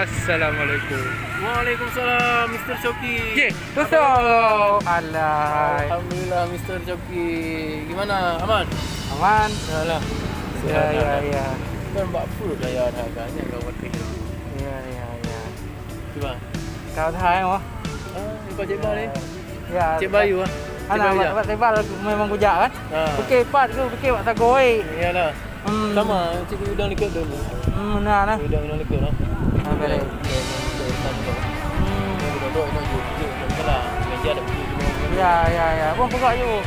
Assalamualaikum. Waalaikumsalam Mr. Choki. Ye, betul. Alay. Alhamdulillah Mr. Choki. Gimana? Aman? Aman. Alah. Ya. Kan buat food dah dah kan kau buat kerja. Ya. Cuba. Kau tahu apa? Kau Cik Ba ni? Ya. Cik Bayu ah. Anak buat tebal memang kujak kan? Okey, pat tu fikir buat tagoi. Iyalah. Sama Cik udang likut dulu. Nah. Udang likut lah. Boleh. Ya. Pun buka je.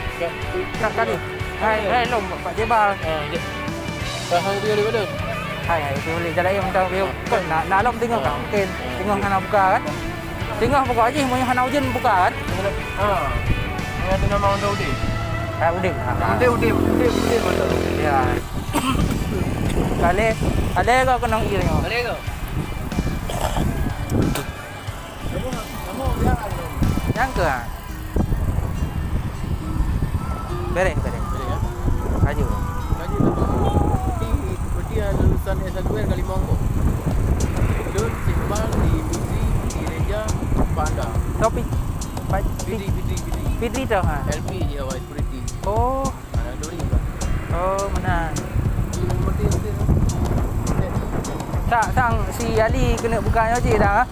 Kat kali. Hai lom Pak Jebal. Hang dia daripada. Hai tu boleh jalan yang dah view. Kan nak lom tengok kan. Mungkin tengok hana buka kan. Tengok buka je moyo hana hujan buka kan. Yang tu nama orang Udin. Udin. Udin betul. Ya. Kale kau kena ngir tengok. Kale kau. Kamu biar Yang ke? Bere. ya. Kaju. Berarti lulusan S1 kali Monggo. Lulus Simbang di Fitri, di Reja, Panda. Topik. Fitri tu ha. LP je awak security. Oh, Mana dori juga. mana? Berarti Sang si Ali kena buka je dah.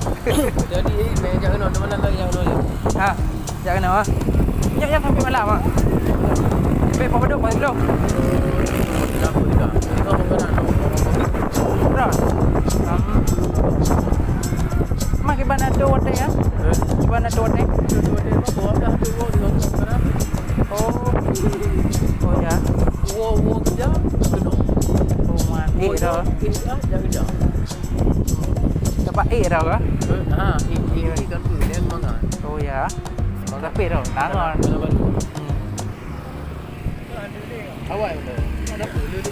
jadi main jangan nak mana lagi yang nak. Ha. Jangan kena. Jap sampai malam ah. Sampai papa duk pasal belum? Kenapa tidak? Kau bukan nak. Bro. Mak ke bana tu hotel ya? Bana tu hotel. Oh ya. Wo kerja, kena. Oh mati dah. Kerja. Dapat dah ke? Ini kan tu dia semangat. Oh ya. Tapi dah nangon. Awak betul. Ada apa? Lu tu.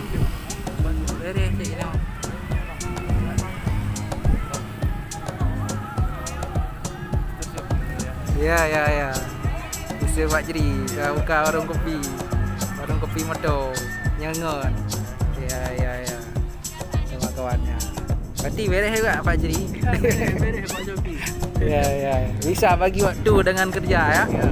Bere sik dah. Ya. Usaha buat jadi buka warung kopi motor nyangon. Ya. Sama kawannya. Berarti beres juga Pak Jeri. Beres Pak Joki. Ya. Bisa bagi waktu dengan kerja ya. Ya.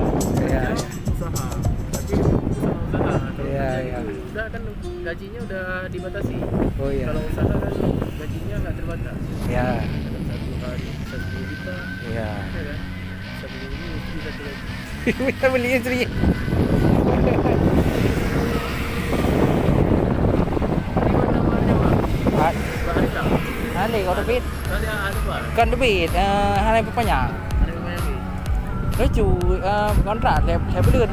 Usaha. Tapi usaha. Ya. Udah kan gajinya udah dibatasi. Oh ya. Kalau usaha kan gajinya enggak terbatas. Ya. Satu hari 10 juta. Ya. Ya kan? Sebelum ini mesti satu lagi. Kita beli isteri. Hari kau debit. Kan debit. Hari berpanjang. Lucu. Kontrak saya beli.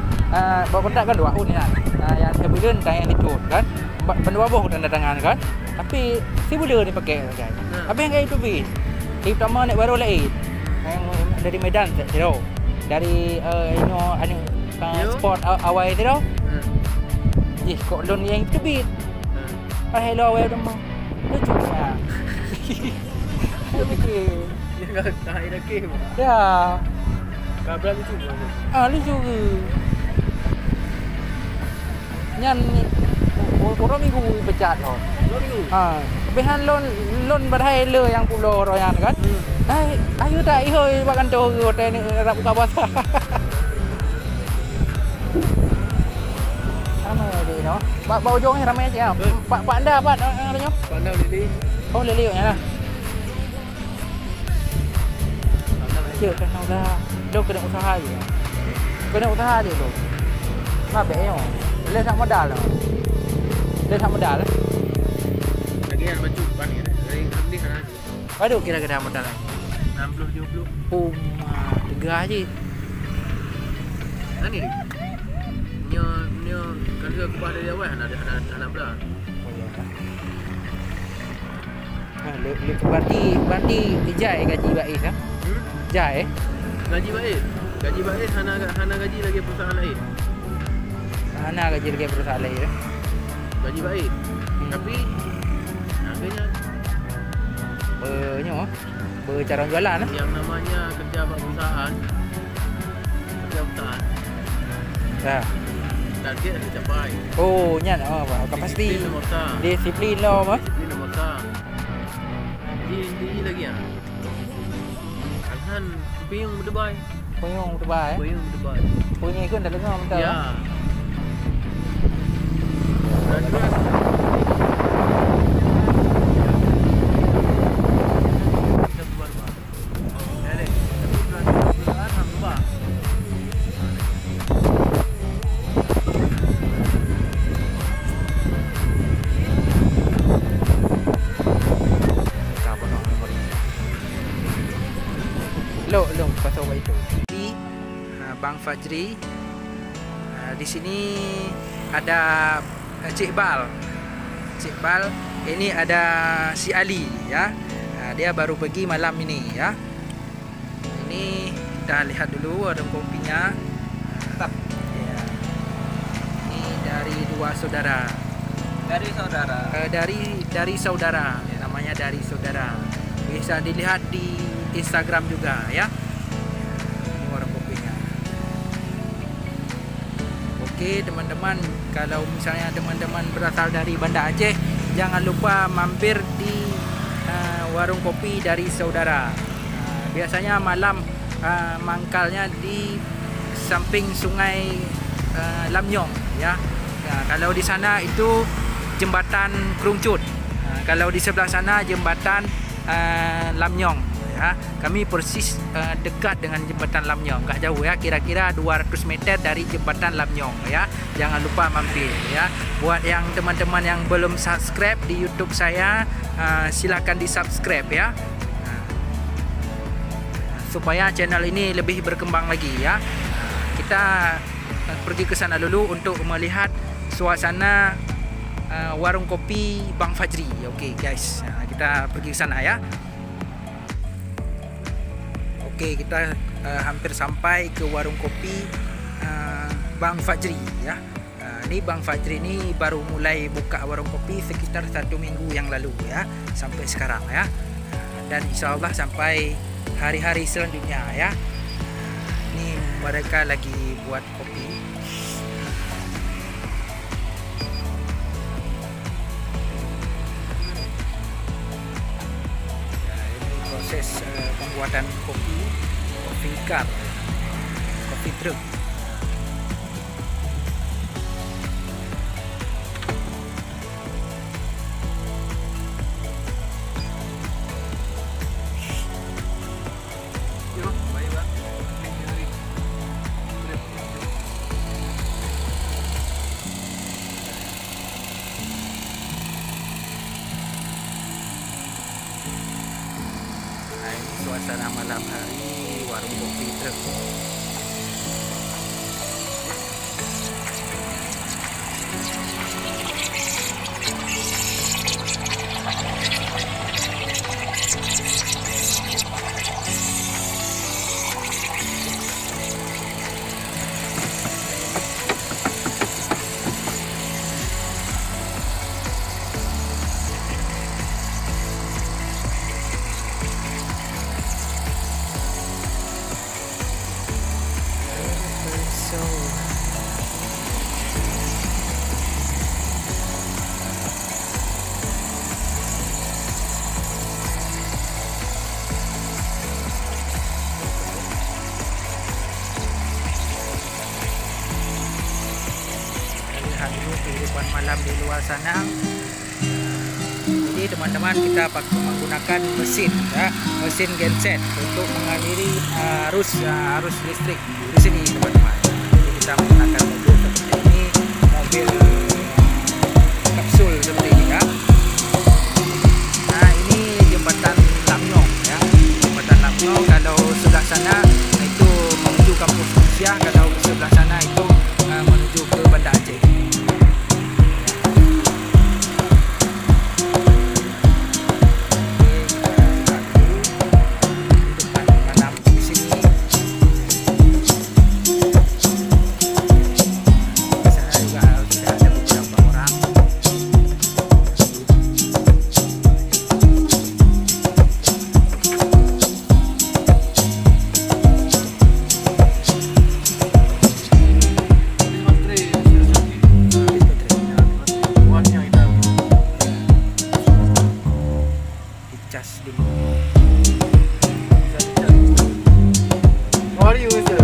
Bawa kontrak kan 2 tahun ni kan. Yang saya beli dan yang itu kan. Pendua boh tanda tangan kan. Tapi si beli ni pakai kan. Tapi yang kayak debit. Di pertama naik baru lain. Yang dari Medan tu. Dari sport awal tu. Yes, kok loan yang debit. Hello awal tu mah. Lucu ya. Dia fikir. Dia enggak ada game. Ya. Kabel lucu ke? Lucu ke. Nyan orang minggu pecat loh. Behan loan berhai le yang pulau royan kan. Ayo tak ihoi bakan tu hotel ni rak buka puasa. Ramai dia no. Pak ujung ni ramai aja. Pak anda apa namanya? Pak anda Lili. Oh Lili nya lah. Chưa kan dah. Đâu kena usaha je. Kena usaha je tu. Mabek yo. Boleh tak modal lah. Boleh tak modal. Lagi yang baju ban ni. Dari ambil kan. Aduh kira-kira modal lagi. 60 70. Oh, tegah je. Ani. Nyo kerja aku pada dia awal anak belah. Berarti Jai gaji Baiz ah. Jai Gaji baik hana gaji lagi perusahaan lain. Hana gaji lagi perusahaan lain. Gaji baik. Tapi harganya bercara jualan lah. Yang namanya kerja perusahaan. Ya. Target dah dicapai. Oh, nyan kapasiti. Disiplin nomor 1. Disiplin lo mah. Disiplin nomor 1. Ini lagi ah. Han puyung berdebai. Puyung Dubai. Puyung berdebai. Puyung ikut dah dengar betul. Ya. Dan terus kita buat apa? Jadi, tapi bulan hamba. Long pasal itu. Di Bang Fajri. Di sini ada Cik Bal. Cik Bal, ini ada si Ali ya. Dia baru pergi malam ini ya. Ini kita lihat dulu warung kopinya. Tetap. Ya. Ini dari dua saudara. Dari saudara. Dari saudara. Namanya Dari Saudara. Bisa dilihat di Instagram juga ya. Ini warung kopinya. Oke teman-teman, kalau misalnya teman-teman berasal dari Banda Aceh, jangan lupa mampir di warung kopi Dari Saudara. Biasanya malam mangkalnya di samping sungai Lamnyong ya. Kalau di sana itu jembatan Krungcut. Kalau di sebelah sana jembatan Lamnyong ya. Kami persis dekat dengan jembatan Lamnyong, enggak jauh ya, kira-kira 200 meter dari jembatan Lamnyong ya. Jangan lupa mampir ya. Buat yang teman-teman yang belum subscribe di YouTube saya, silakan di-subscribe ya. Supaya channel ini lebih berkembang lagi ya. Kita pergi ke sana dulu untuk melihat suasana warung kopi Bang Fajri. Oke guys, kita pergi ke sana ya. Oke, kita hampir sampai ke warung kopi Bang Fajri ya. Ini Bang Fajri ini baru mulai buka warung kopi sekitar 1 minggu yang lalu ya, sampai sekarang ya. Dan insyaallah sampai hari-hari selanjutnya ya. Ini mereka lagi buat kopi. Proses pembuatan kopi car, kopi truk. Suasana malam hari warung kopi truk. Kehidupan malam di luar sana. Jadi teman-teman, kita menggunakan mesin ya, mesin genset untuk mengaliri arus listrik di sini teman-teman. Jadi kita menggunakan mobil seperti ini, mobil kapsul seperti ini ya. Nah, ini jembatan Lamnyong ya. Jembatan Lamnyong, kalau sebelah sana itu menuju kampus Malaysia, kalau sebelah sana itu menuju ke Banda Aceh. Cas dulu. How are you, sir?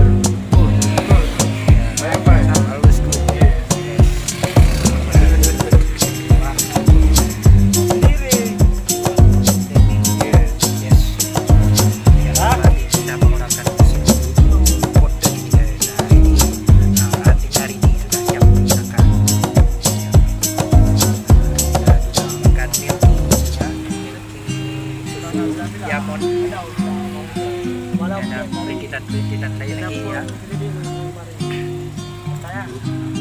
Bye-bye. Always good. Perintilan lain lagi ya.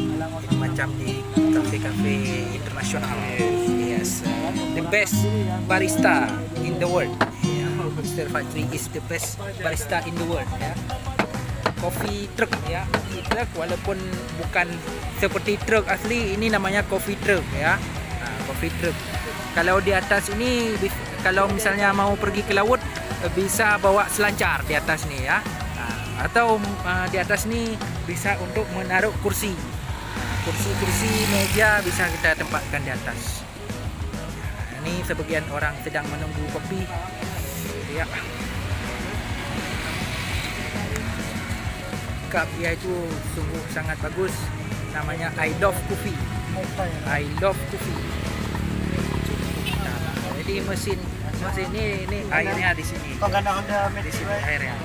Ini macam di kafe-kafe internasional. Yes, the best barista in the world. Mr. Fajri is the best barista in the world. Ya. Coffee truck ya, coffee truck walaupun bukan seperti truk asli, ini namanya coffee truck ya. Coffee truck. Kalau di atas ini, kalau misalnya mau pergi ke laut, bisa bawa selancar di atas nih ya. Atau di atas ni bisa untuk menaruh kursi. Kursi-kursi meja bisa kita tempatkan di atas. Ini sebagian orang sedang menunggu kopi. Ya. Cup dia itu sungguh sangat bagus. Namanya I Love Coffee. I Love Coffee. Jadi mesin ini airnya di sini. Di sini airnya.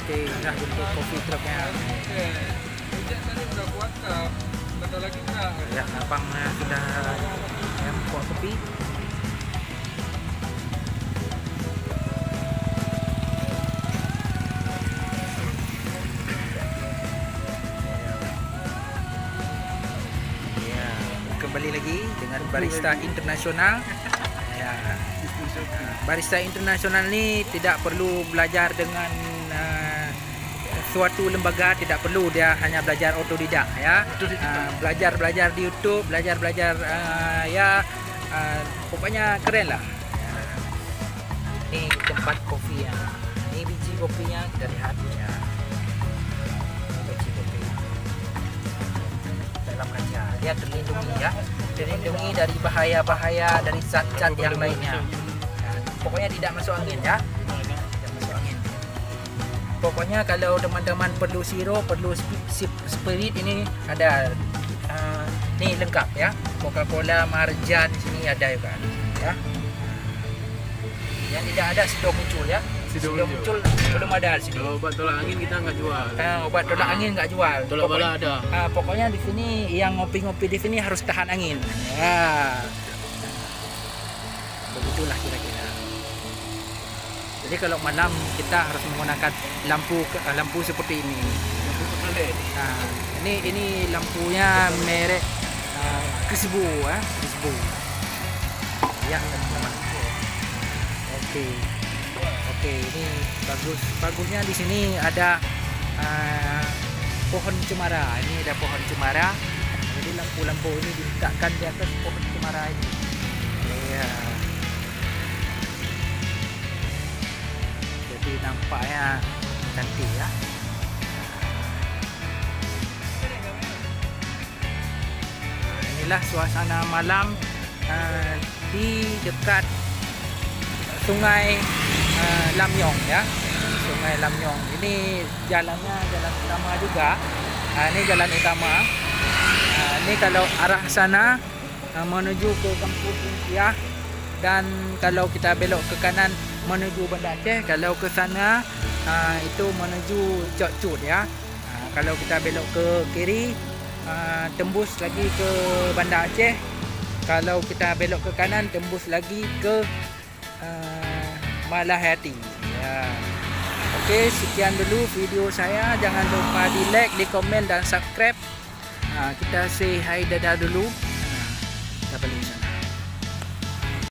Oke, dah bentuk coffee trucknya. Ya, abangnya sudah buat kopi. Kembali lagi dengan barista internasional. Ya. Barista internasional ni tidak perlu belajar dengan suatu lembaga, tidak perlu, dia hanya belajar otodidak ya. Belajar di YouTube, belajar pokoknya keren lah. Ini tempat kopi ya. Ini biji kopinya dari hatinya. Dia terlindungi ya, terlindungi dari bahaya-bahaya dari zat-zat yang lainnya. Pokoknya tidak masuk angin ya, tidak masuk angin. Pokoknya kalau teman-teman perlu sirup, perlu spirit, ini ada, nih lengkap ya. Coca-Cola, marjan di sini ada juga ya. Yang tidak ada sido muncul ya. Sido muncul belum ada di sini. Kalau obat tolak angin kita nggak jual. Obat tolak angin nggak jual. Tolak bala ada. Pokoknya di sini yang ngopi-ngopi di sini harus tahan angin. Ya. Begitulah kira-kira. Jadi kalau malam kita harus menggunakan lampu seperti ini. Lampu seperti ini. Ini lampunya merek Crisbo ya, Crisbo. Ya, teman-teman. Oke, ini bagusnya di sini ada pohon cemara. Ini ada pohon cemara. Jadi lampu-lampu ini diletakkan di atas pohon cemara ini. Ya. Jadi nampaknya cantik ya. Inilah suasana malam di dekat Sungai Lamyong ya. Sungai Lamyong. Ini jalannya jalan utama juga. Ini jalan utama. Ini kalau arah sana menuju ke kampus Impiah, dan kalau kita belok ke kanan menuju Banda Aceh. Kalau ke sana itu menuju Chok Chut ya. Kalau kita belok ke kiri tembus lagi ke Banda Aceh. Kalau kita belok ke kanan tembus lagi ke Malahati ya. Oke, sekian dulu video saya. Jangan lupa di like, di komen dan subscribe. Kita say hi dadah dulu.